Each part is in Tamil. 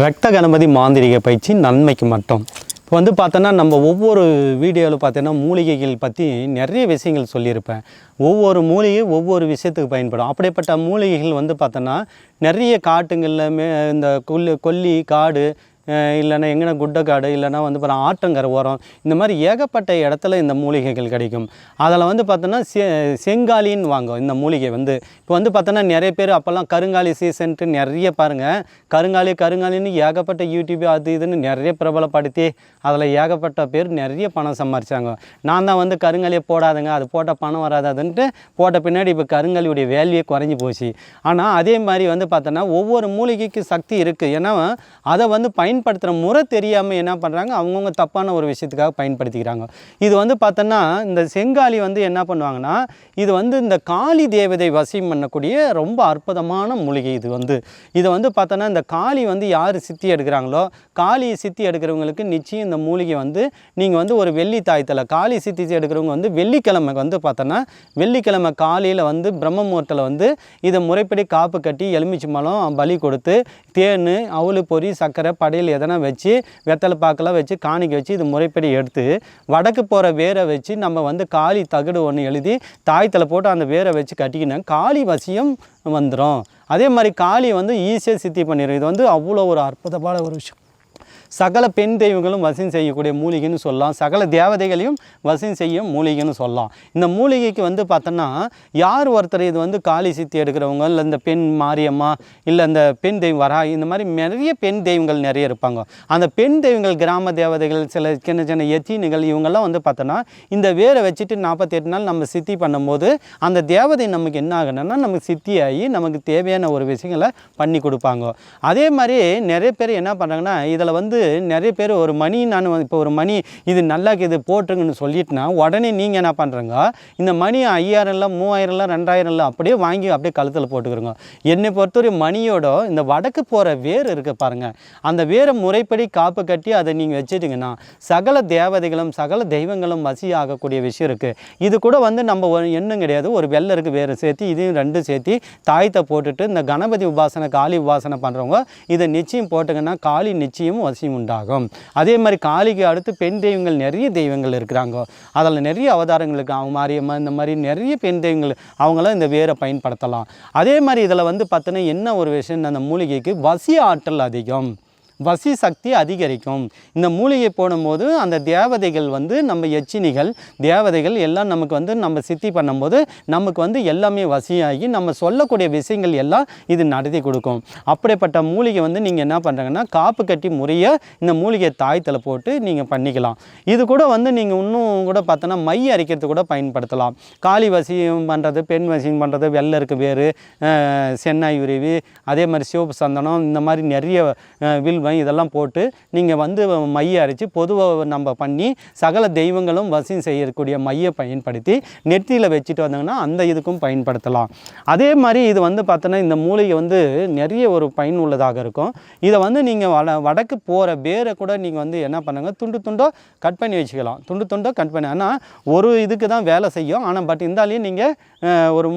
ரத்த கணபதி மாந்திரிக பயிற்சி நன்மைக்கு மட்டும். இப்போ வந்து பார்த்தோன்னா நம்ம ஒவ்வொரு வீடியோவில் பார்த்தோன்னா மூலிகைகள் பற்றி நிறைய விஷயங்கள் சொல்லியிருப்பேன். ஒவ்வொரு மூலிகை ஒவ்வொரு விஷயத்துக்கு பயன்படும். அப்படிப்பட்ட மூலிகைகள் வந்து பார்த்தோன்னா நிறைய காட்டுங்களில் இந்த கொல்லி காடு இல்லைன்னா எங்கன்னா குட்டைக்காடு இல்லைனா வந்து அப்புறம் ஆற்றங்கரை ஓரம் இந்த மாதிரி ஏகப்பட்ட இடத்துல இந்த மூலிகைகள் கிடைக்கும். அதில் வந்து பார்த்தோன்னா செங்காலின்னு வாங்க இந்த மூலிகை வந்து இப்போ வந்து பார்த்தோன்னா நிறைய பேர் அப்போல்லாம் கருங்காலி சீசன்ட்டு நிறைய பாருங்கள் கருங்காலின்னு ஏகப்பட்ட யூடியூப் அது இதுன்னு நிறைய பிரபலப்படுத்தி அதில் ஏகப்பட்ட பேர் நிறைய பணம் சம்பாரிச்சாங்க. நான் தான் வந்து கருங்காலியை போடாதுங்க, அது போட்டால் பணம் வராதுன்ட்டு போட்ட பின்னாடி இப்போ கருங்காலியுடைய வேல்யூயே குறைஞ்சி போச்சு. ஆனால் அதே மாதிரி வந்து பார்த்தோன்னா ஒவ்வொரு மூலிகைக்கு சக்தி இருக்குது. ஏன்னா அதை வந்து பயன்படுத்துகிற முறை தெரியாமல் என்ன பண்ணுறாங்க, அவங்கவுங்க தப்பான ஒரு விஷயத்துக்காக பயன்படுத்திக்கிறாங்க. இது வந்து பார்த்தோன்னா இந்த செங்காலி வந்து என்ன பண்ணுவாங்கன்னா, இது வந்து இந்த காளி தேவதை வசியம் பண்ணக்கூடிய ரொம்ப அற்புதமான மூலிகை. இதை வந்து பார்த்தோன்னா இந்த காளி வந்து யார் சித்தி எடுக்கிறாங்களோ, காளி சித்தி எடுக்கிறவங்களுக்கு நிச்சயம் இந்த மூலிகை வந்து நீங்கள் வந்து ஒரு வெள்ளி தாயத்தில் காளி சித்தி எடுக்கிறவங்க வந்து வெள்ளிக்கிழமை வந்து பார்த்தோன்னா வெள்ளிக்கிழமை காலையில் வந்து பிரம்ம முகூர்த்தத்தில் வந்து இதை முறைப்படி காப்பு கட்டி எலுமிச்சை மலம் பலி கொடுத்து தேன் அவலு பொறி சர்க்கரை படையில் எதனா வச்சு வெத்தலை பாக்கெல்லாம் வச்சு காணிக்க வச்சு இது முறைப்படி எடுத்து வடக்கு போகிற வேரை வச்சு நம்ம வந்து காளி தகடு ஒன்று எழுதி தாயத்தில் போட்டு அந்த வேரை வச்சு கட்டிக்கினா காளி வசியம் வந்துடும். அதே மாதிரி காளி வந்து ஈஸியாக சித்தி பண்ணிடும். இது வந்து அவ்வளோ ஒரு அற்புதமான ஒரு விஷயம். சகல பெண் தெய்வங்களும் வசியம் செய்யக்கூடிய மூலிகைன்னு சொல்லலாம், சகல தேவதைகளையும் வசியம் செய்யும் மூலிகைன்னு சொல்லலாம். இந்த மூலிகைக்கு வந்து பார்த்தோன்னா யார் ஒருத்தர் இது வந்து காளி சித்தி எடுக்கிறவங்க இல்லை இந்த பெண் மாரியம்மா இல்லை இந்த பெண் தெய்வம் வரா இந்த மாதிரி நிறைய பெண் தெய்வங்கள் நிறைய இருப்பாங்க. அந்த பெண் தெய்வங்கள் கிராம தேவதைகள் சில சின்ன சின்ன எத்தீனுகள் இவங்கெல்லாம் வந்து பார்த்தோன்னா இந்த வேரை வச்சுட்டு 48 நாள் நம்ம சித்தி பண்ணும்போது அந்த தேவதை நமக்கு என்ன ஆகணும்னா நமக்கு சித்தியாகி நமக்கு தேவையான ஒரு விஷயங்களை பண்ணி கொடுப்பாங்க. அதே மாதிரி நிறைய பேர் என்ன பண்ணுறாங்கன்னா இதில் வந்து நிறைய பேர் ஒரு மணி நான் இப்போ ஒரு மணி இது நல்லா இது போட்டுருங்கன்னு சொல்லிட்டுனா உடனே நீங்கள் என்ன பண்ணுறங்க இந்த மணி 5000 இல்லை 3000 இல்லை 2000 இல்லை அப்படியே வாங்கி அப்படியே கழுத்தில் போட்டுக்கிறோங்க. என்னை பொறுத்தவரை மணியோட இந்த வடக்கு போகிற வேர் இருக்குது பாருங்கள், அந்த வேரை முறைப்படி காப்பு கட்டி அதை நீங்கள் வச்சுட்டிங்கன்னா சகல தேவதைகளும் சகல தெய்வங்களும் வசி ஆகக்கூடிய விஷயம் இருக்குது. இது கூட வந்து நம்ம எண்ணம் கிடையாது, ஒரு வெள்ளருக்கு வேறு சேர்த்து இதையும் ரெண்டும் சேர்த்து தாயத்தை போட்டுட்டு இந்த கணபதி உபாசனை காளி உபாசனை பண்ணுறவங்க இதை நிச்சயம் போட்டுங்கன்னா காளி நிச்சயம் வசியம் உண்டாகும். அதே மாதிரி காளிக்கு அடுத்து பெண் தெய்வங்கள் நிறைய தெய்வங்கள் இருக்கிறாங்க, அதில் நிறைய அவதாரங்கள் இருக்குது. அவங்க மாரியம்மா இந்த மாதிரி நிறைய பெண் தெய்வங்கள் அவங்களாம் இந்த வேரை பயன்படுத்தலாம். அதே மாதிரி இதில் வந்து பார்த்தோன்னா என்ன ஒரு விஷயம், அந்த மூலிகைக்கு வசி ஆற்றல் அதிகம், வசி சக்தி அதிகரிக்கும். இந்த மூலிகை போடும்போது அந்த தேவதைகள் வந்து நம்ம எச்சினிகள் தேவதைகள் எல்லாம் நமக்கு வந்து நம்ம சித்தி பண்ணும்போது நமக்கு வந்து எல்லாமே வசியாகி நம்ம சொல்லக்கூடிய விஷயங்கள் எல்லாம் இது நடத்தி கொடுக்கும். அப்படிப்பட்ட மூலிகை வந்து நீங்கள் என்ன பண்ணுறாங்கன்னா காப்பு கட்டி முறையாக இந்த மூலிகையை தாயத்தில் போட்டு நீங்கள் பண்ணிக்கலாம். இது கூட வந்து நீங்கள் இன்னும் கூட பார்த்தோன்னா மை அரைக்கிறது கூட பயன்படுத்தலாம். காளி வசியம் பண்ணுறது, பெண் வசியம் பண்ணுறது, வெள்ளருக்கு வேறு, சென்னாய் உருவி, அதே மாதிரி சிவப்பு சந்தனம் இந்த மாதிரி நிறைய வில்வம் இதெல்லாம் போட்டு நீங்கள் வந்து மையை அரைச்சி பொதுவாக நம்ம பண்ணி சகல தெய்வங்களும் வசியம் செய்யக்கூடிய மையை பயன்படுத்தி நெற்றியில் வச்சுட்டு வந்தாங்கன்னா அந்த இதுக்கும் பயன்படுத்தலாம். அதே மாதிரி இது வந்து பார்த்தோன்னா இந்த மூலிகை வந்து நிறைய ஒரு பயனுள்ளதாக இருக்கும். இதை வந்து நீங்கள் வடக்கு போகிற வேரை கூட நீங்கள் வந்து என்ன பண்ணுங்க துண்டு துண்டோ கட் பண்ணி வச்சுக்கலாம். துண்டு துண்டோ கட் பண்ணி, ஆனால் ஒரு இதுக்கு தான் வேலை செய்யும். ஆனால் பட் இருந்தாலையும் நீங்கள் ஒரு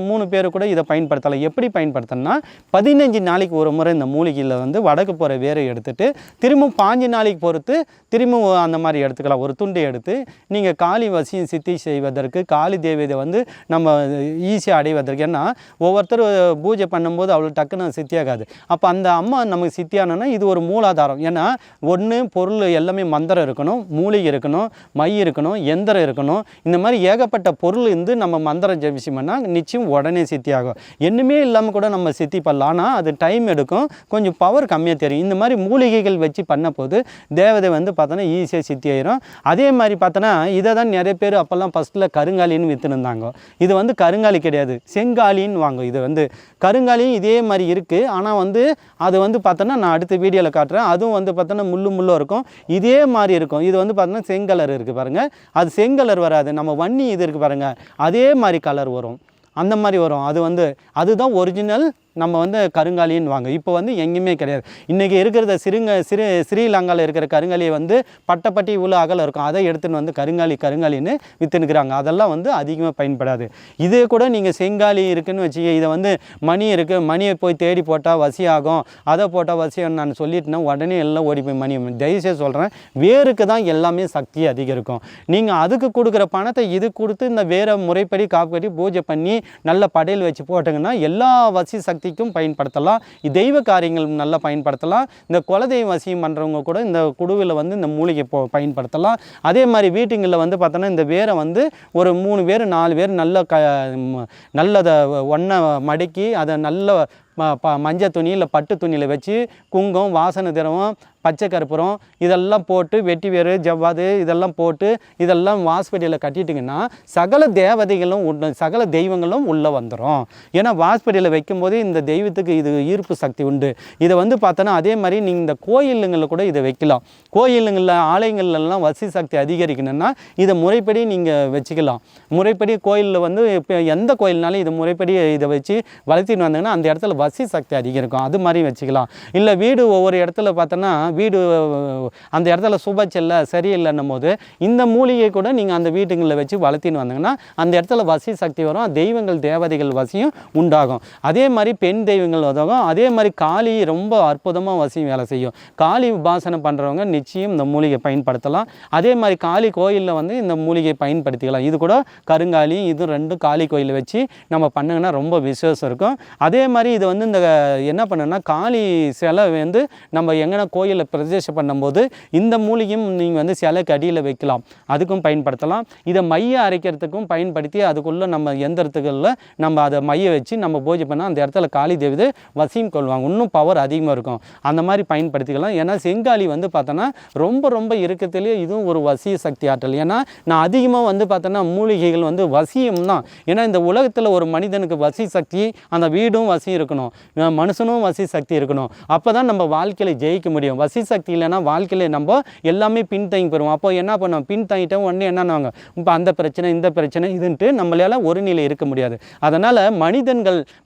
மூணு பேர் கூட இதை பயன்படுத்தலாம். எப்படி பயன்படுத்தணும்னா 15 நாளைக்கு ஒரு முறை இந்த மூலிகையில் வந்து வடக்கு போகிற வேரை எடுத்துட்டு திரும்பவும் 5 நாளைக்கு பொறுத்து திரும்பவும் அந்த மாதிரி எடுத்துக்கலாம். ஒரு துண்டை எடுத்து நீங்கள் காளி வசியம் சித்தி செய்வதற்கு காளி தேவதை வந்து நம்ம ஈஸியாக அடைவதற்கு, ஏன்னா ஒவ்வொருத்தர் பூஜை பண்ணும்போது அவ்வளோ டக்குன்னு சித்தியாகாது. அப்போ அந்த அம்மா நமக்கு சித்தியானோன்னா இது ஒரு மூலாதாரம். ஏன்னா ஒன்று பொருள் எல்லாமே மந்திரம் இருக்கணும், மூலிகை இருக்கணும், மை இருக்கணும், எந்திரம் இருக்கணும். இந்த மாதிரி ஏகப்பட்ட பொருள் இருந்து நம்ம மந்திரம் ஜபிச்சு பண்ணால் நிச்சயம் உடனே சித்தியாகும். என்னமே இல்லாமல் கூட நம்ம சித்தி பண்ணலாம், ஆனால் அது டைம் எடுக்கும், கொஞ்சம் பவர் கம்மியாக தெரியும். இந்த மாதிரி மூலிகைகள் வச்சு பண்ண போது தேவதை வந்து பார்த்தோன்னா ஈஸியாக சித்தி ஆயிரும். அதே மாதிரி பார்த்தோன்னா இதை தான் நிறைய பேர் அப்போல்லாம் ஃபஸ்ட்டில் கருங்காலின்னு விற்றுருந்தாங்க. இது வந்து கருங்காலி கிடையாது, செங்காலின்னு வாங்க. இது வந்து கருங்காலியும் இதே மாதிரி இருக்குது, ஆனால் வந்து அது வந்து பார்த்தோன்னா நான் அடுத்த வீடியோவில் காட்டுறேன். அதுவும் வந்து பார்த்தோன்னா முள்ளும் இருக்கும், இதே மாதிரி இருக்கும். இது வந்து பார்த்தோன்னா செங்கலர் இருக்குது பாருங்கள், அது செங்கலர் வராது, நம்ம வன்னி இது இருக்குது பாருங்கள் அதே மாதிரி கலர் வரும், அந்த மாதிரி வரும். அது வந்து அதுதான் ஒரிஜினல் நம்ம வந்து கருங்காலின்னு வாங்க. இப்போ வந்து எங்கேயுமே கிடையாது. இன்றைக்கி இருக்கிறத ஸ்ரீலங்காவில் இருக்கிற கருங்காலியை வந்து பட்டப்பட்டி இவ்வளோ அகலம் இருக்கும், அதை எடுத்துன்னு வந்து கருங்காலின்னு விற்றுனுக்குறாங்க. அதெல்லாம் வந்து அதிகமாக பயன்படாது. இதே கூட நீங்கள் செங்காலி இருக்குதுன்னு வச்சுக்க, இதை வந்து மணி இருக்குது, மணியை போய் தேடி போட்டால் வசி ஆகும், அதை போட்டால் வசியம் நான் சொல்லிட்டேன்னா உடனே எல்லாம் ஓடி போய் மணி. தயவுசெய்து சொல்கிறேன், வேருக்கு தான் எல்லாமே சக்தி அதிகம் இருக்கும். நீங்கள் அதுக்கு கொடுக்குற பணத்தை இது கொடுத்து இந்த வேரை முறைப்படி காப்பு கட்டி பூஜை பண்ணி நல்ல படையல் வச்சு போட்டிங்கன்னா எல்லா வசி சக்திக்கும் பயன்படுத்தலாம். தெய்வ காரியங்கள் நல்லா பயன்படுத்தலாம். இந்த குலதெய்வ வசியம் பண்ணுறவங்க கூட இந்த குடுவில் வந்து இந்த மூலிகை பயன்படுத்தலாம். அதே மாதிரி வீட்டுங்களில் வந்து பார்த்தோன்னா இந்த வேரை வந்து ஒரு 3 பேர் 4 பேர் நல்லதை ஒன்றை மடக்கி அதை நல்ல மஞ்சள் துணி இல்லை பட்டு துணியில் வச்சு குங்குமம், வாசனை திரவம், பச்சை கற்பூரம் இதெல்லாம் போட்டு வெட்டி வேறு ஜவ்வாது இதெல்லாம் போட்டு இதெல்லாம் வாஸ்படியில் கட்டிட்டிங்கன்னா சகல தேவதைகளும் சகல தெய்வங்களும் உள்ளே வந்துடும். ஏன்னா வாஸ்படியில் வைக்கும்போது இந்த தெய்வத்துக்கு இது ஈர்ப்பு சக்தி உண்டு. இதை வந்து பார்த்தோன்னா அதே மாதிரி நீங்கள் இந்த கோயிலுங்களில் கூட இதை வைக்கலாம். கோயிலுங்களில் ஆலயங்கள்லாம் வசி சக்தி அதிகரிக்கணும்னா இதை முறைப்படி நீங்கள் வச்சுக்கலாம். முறைப்படி கோயிலில் வந்து இப்போ எந்த கோயில்னாலும் இதை முறைப்படி இதை வச்சு வளர்த்தின்னு வந்தாங்கன்னா அந்த இடத்துல வசி சக்தி அதிகரிக்கும். அது மாதிரி வச்சுக்கலாம். இல்லை வீடு ஒவ்வொரு இடத்துல பார்த்தோன்னா வீடு அந்த இடத்துல சுபச்சல்ல சரியில்லைன்னும் போது இந்த மூலிகை கூட நீங்கள் அந்த வீட்டுங்களில் வச்சு வளர்த்தின்னு வந்தாங்கன்னா அந்த இடத்துல வசி சக்தி வரும். தெய்வங்கள் தேவதைகள் வசியும் உண்டாகும். அதே மாதிரி பெண் தெய்வங்கள் உதவும். அதே மாதிரி காளி ரொம்ப அற்புதமாக வசியும் வேலை செய்யும். காளி உபாசனை பண்ணுறவங்க நிச்சயம் இந்த மூலிகை பயன்படுத்தலாம். அதே மாதிரி காளி கோயிலில் வந்து இந்த மூலிகை பயன்படுத்திக்கலாம். இது கூட கருங்காலி இது 2 காளி கோயிலில் வச்சு நம்ம பண்ணுங்கன்னா ரொம்ப விசேஷம் இருக்கும். அதே மாதிரி இது வந்து இந்த என்ன பண்ணுன்னா காளி சிலை வந்து நம்ம எங்கன்னா கோயிலில் பிரதிஷ்டை பண்ணும்போது இந்த மூலிகையும் நீங்கள் வந்து சிலைக்கு அடியில் வைக்கலாம். அதுக்கும் பயன்படுத்தலாம். இதை மைய அரைக்கிறதுக்கும் பயன்படுத்தி அதுக்குள்ளே நம்ம எந்திரத்துகளில் நம்ம அதை மைய வச்சு நம்ம பூஜை பண்ணால் அந்த இடத்துல காளி தேவதை வசியம் கொள்வாங்க. இன்னும் பவர் அதிகமாக இருக்கும். அந்த மாதிரி பயன்படுத்திக்கலாம். ஏன்னா செங்காலி வந்து பார்த்தோன்னா ரொம்ப இருக்கிறதுலேயே இதுவும் ஒரு வசிய சக்தி ஆற்றல். ஏன்னா நான் அதிகமாக வந்து பார்த்தோன்னா மூலிகைகள் வந்து வசியம் தான். ஏன்னா இந்த உலகத்தில் ஒரு மனிதனுக்கு வசி சக்தி அந்த வீடும் வசி இருக்கணும், மனுஷனும் வசி சக்தி இருக்கணும். அப்போ தான் நம்ம வாழ்க்கையில் ஜெயிக்க முடியும். வசி சக்தி இல்லைன்னா வாழ்க்கையில் நம்ம எல்லாமே பின்தங்கி போயிடுவோம். அப்போ என்ன பண்ணுவோம், பின்தங்கிட்டோம் உடனே என்னன்னாங்க இப்போ அந்த பிரச்சனை இந்த பிரச்சனை இதுன்ட்டு நம்மளால் ஒரு நிலை இருக்க முடியாது. அதனால்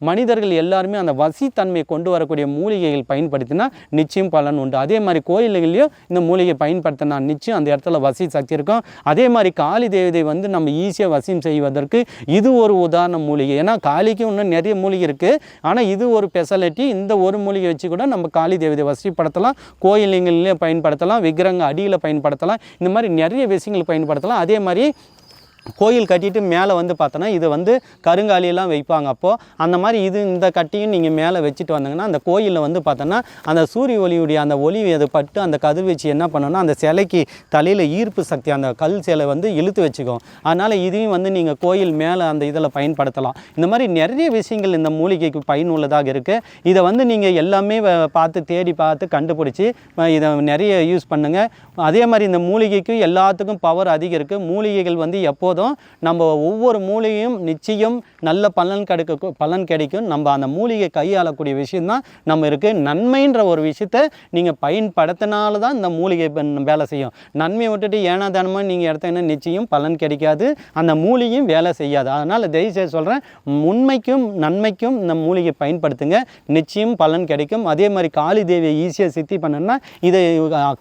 மனிதர்கள் எல்லாருமே அந்த வசித்தன்மையை கொண்டு வரக்கூடிய மூலிகைகள் பயன்படுத்தினா நிச்சயம் பலன் உண்டு. அதே மாதிரி கோயில்கள்லையும் இந்த மூலிகை பயன்படுத்தினா நிச்சயம் அந்த இடத்துல வசி சக்தி இருக்கும். அதே மாதிரி காளி தேவதை வந்து நம்ம ஈஸியாக வசியம் செய்வதற்கு இது ஒரு உதாரண மூலிகை. ஏன்னா காளிக்கு இன்னும் நிறைய மூலிகை இருக்குது. ஆனால் இது ஒரு ஸ்பெஷாலிட்டி. இந்த ஒரு மூலிகை வச்சு கூட நம்ம காளி தேவதை வசிப்படுத்தலாம். கோயிலுங்களிலே பயன்படுத்தலாம், விக்கிரங்க அடியில் பயன்படுத்தலாம். இந்த மாதிரி நிறைய விஷயங்கள் பயன்படுத்தலாம். அதே மாதிரி கோயில் கட்டிட்டு மேலே வந்து பார்த்தோன்னா இதை வந்து கருங்காலியெல்லாம் வைப்பாங்க. அப்போது அந்த மாதிரி இந்த கட்டியும் நீங்கள் மேலே வச்சுட்டு வந்தாங்கன்னா அந்த கோயிலில் வந்து பார்த்தோன்னா அந்த சூரிய ஒளியுடைய அந்த ஒளி அது பட்டு அந்த கதிர்வீச்சு என்ன பண்ணோன்னா அந்த சிலைக்கு தலையில் ஈர்ப்பு சக்தி அந்த கல் சிலை வந்து இழுத்து வச்சுக்கும். அதனால் இதையும் வந்து நீங்கள் கோயில் மேலே அந்த இதில் பயன்படுத்தலாம். இந்த மாதிரி நிறைய விஷயங்கள் இந்த மூலிகைக்கு பயனுள்ளதாக இருக்குது. இதை வந்து நீங்கள் எல்லாமே தேடி பார்த்து கண்டுபிடிச்சி இதை நிறைய யூஸ் பண்ணுங்கள். அதே மாதிரி இந்த மூலிகைக்கு எல்லாத்துக்கும் பவர் அதிகம் இருக்குது. மூலிகைகள் வந்து எப்போதும் நம்ம ஒவ்வொரு மூலிகையும் நிச்சயம் நல்ல பலன் கிடைக்கும். நம்ம அந்த மூலிகை கையாளக்கூடிய விஷயம்தான் நம்ம இருக்குது. நன்மைன்ற ஒரு விஷயத்தை நீங்கள் பயன்படுத்தினால தான் இந்த மூலிகை வேலை செய்யும். நன்மையை விட்டுட்டு ஏனாதானமாக நீங்கள் எடுத்தீங்கன்னா நிச்சயம் பலன் கிடைக்காது, அந்த மூலிகையும் வேலை செய்யாது. அதனால் தயவுசெய்து சொல்கிறேன், உண்மைக்கும் நன்மைக்கும் இந்த மூலிகை பயன்படுத்துங்க, நிச்சயம் பலன் கிடைக்கும். அதே மாதிரி காளி தேவியை ஈஸியாக சித்தி பண்ணணும்னா இது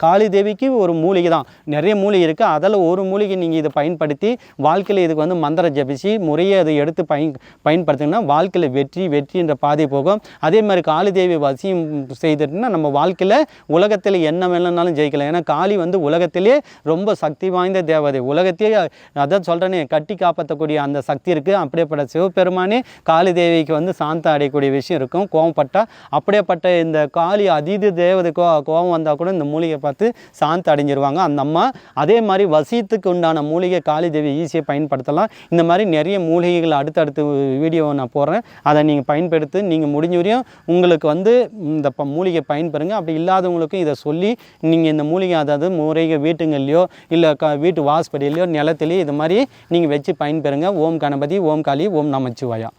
காளி தேவிக்கு ஒரு மூலிகை தான், நிறைய மூலிகை இருக்குது. அதில் ஒரு மூலிகை நீங்கள் இதை பயன்படுத்தி வாழ்க்கையில் இதுக்கு வந்து மந்திரம் ஜபிச்சு முறையை அதை எடுத்து பயன்படுத்திங்கன்னா வாழ்க்கையில் வெற்றின்ற பாதை போகும். அதே மாதிரி காளி தேவி வசியம் செய்துட்டுனா நம்ம வாழ்க்கையில் உலகத்தில் என்ன வேணும்னாலும் ஜெயிக்கலாம். ஏன்னா காளி வந்து உலகத்திலே ரொம்ப சக்தி வாய்ந்த தேவதை. உலகத்தையே அதான் சொல்கிறேனே கட்டி காப்பாற்றக்கூடிய அந்த சக்தி இருக்குது. அப்படியேப்பட்ட சிவபெருமானே காளி தேவிக்கு வந்து சாந்தம் அடையக்கூடிய விஷயம் இருக்கும். கோவப்பட்டால் அப்படியேப்பட்ட இந்த காளி அதீத தேவதை கோவம் வந்தால் கூட இந்த மூலிகை பார்த்து சாந்தம் அடைஞ்சிருவாங்க அந்த அம்மா. அதே மாதிரி வசியத்துக்கு உண்டான மூலிகை காளி தேவி ஈஸியாக பயன்படுத்தலாம். இந்த மாதிரி நிறைய மூலிகைகள் அடுத்தடுத்து வீடியோவை நான் போடுறேன், அதை நீங்கள் பயன்படுத்தி நீங்கள் முடிஞ்ச வரையும் உங்களுக்கு வந்து இந்த மூலிகை பயன்பெறுங்க. அப்படி இல்லாதவங்களுக்கும் இதை சொல்லி நீங்கள் இந்த மூலிகை அதாவது முறைக வீட்டுங்கள்லையோ இல்லை வீட்டு வாசப்படியிலையோ நிலத்திலையோ இது மாதிரி நீங்கள் வச்சு பயன்பெறுங்க. ஓம் கணபதி, ஓம் காளி, ஓம் நமச்சிவாயா.